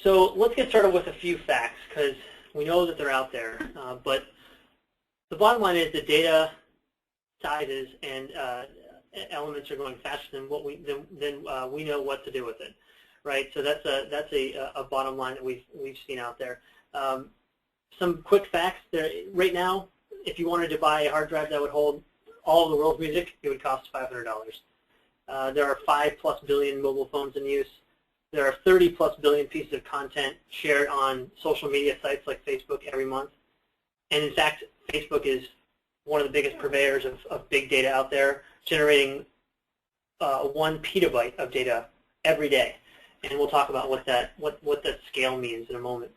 So let's get started with a few facts, because we know that they're out there. But the bottom line is that data sizes and elements are going faster than what we know what to do with it, right? So that's a bottom line that we've seen out there. Some quick facts there. Right now, if you wanted to buy a hard drive that would hold all of the world's music, it would cost $500. There are 5+ billion mobile phones in use. There are 30+ billion pieces of content shared on social media sites like Facebook every month. And in fact, Facebook is one of the biggest purveyors of big data out there, generating 1 petabyte of data every day. And we'll talk about what that scale means in a moment.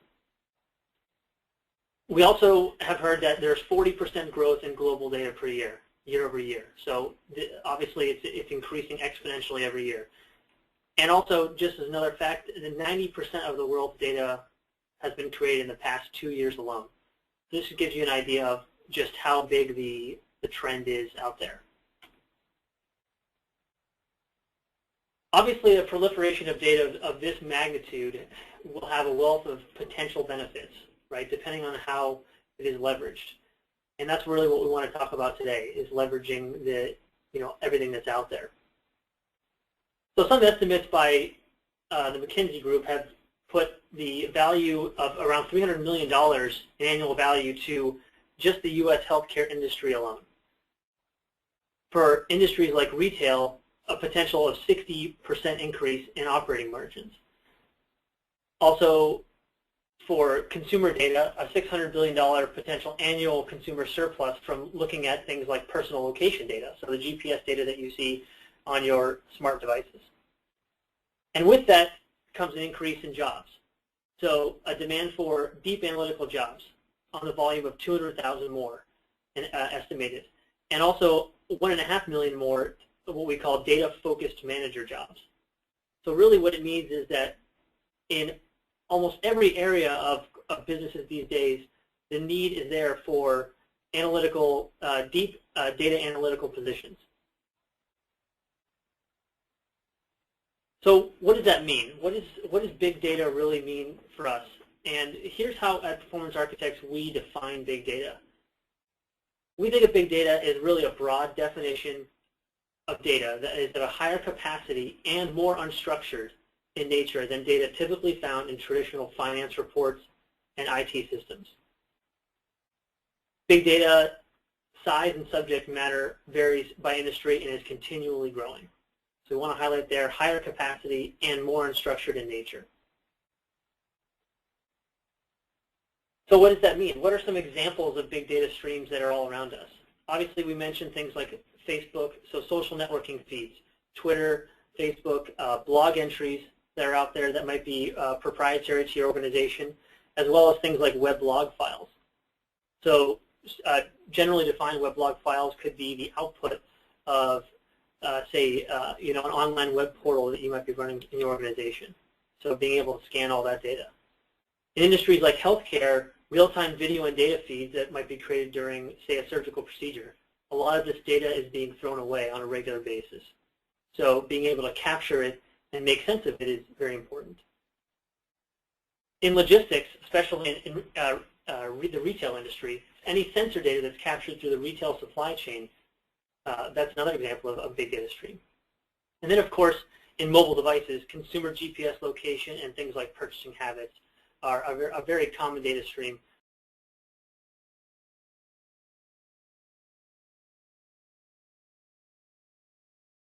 We also have heard that there's 40% growth in global data per year, year over year. So obviously it's increasing exponentially every year. And also, just as another fact, 90% of the world's data has been created in the past 2 years alone. This gives you an idea of just how big the trend is out there. Obviously, the proliferation of data of this magnitude will have a wealth of potential benefits, right, depending on how it is leveraged. And that's really what we want to talk about today, is leveraging everything that's out there. So some estimates by the McKinsey Group have put the value of around $300 million in annual value to just the U.S. healthcare industry alone. For industries like retail, a potential of 60% increase in operating margins. Also, for consumer data, a $600 billion potential annual consumer surplus from looking at things like personal location data, so the GPS data that you see on your smart devices. And with that comes an increase in jobs. So a demand for deep analytical jobs on the volume of 200,000 more estimated. And also 1.5 million more what we call data-focused manager jobs. So really what it means is that in almost every area of businesses these days, the need is there for analytical, deep data analytical positions. So what does that mean? What does big data really mean for us? And here's how at Performance Architects we define big data. We think of big data as really a broad definition of data that is at a higher capacity and more unstructured in nature than data typically found in traditional finance reports and IT systems. Big data size and subject matter varies by industry and is continually growing. So we want to highlight there higher capacity and more unstructured in nature. So what does that mean? What are some examples of big data streams that are all around us? Obviously, we mentioned things like Facebook, so social networking feeds, Twitter, Facebook, blog entries that are out there that might be proprietary to your organization, as well as things like weblog files. So generally defined weblog files could be the output of, say, an online web portal that you might be running in your organization. So being able to scan all that data. In industries like healthcare, real-time video and data feeds that might be created during, say, a surgical procedure. A lot of this data is being thrown away on a regular basis. So being able to capture it and make sense of it is very important. In logistics, especially in the retail industry, any sensor data that's captured through the retail supply chain, that's another example of a big data stream. And then, of course, in mobile devices, consumer GPS location and things like purchasing habits are a very common data stream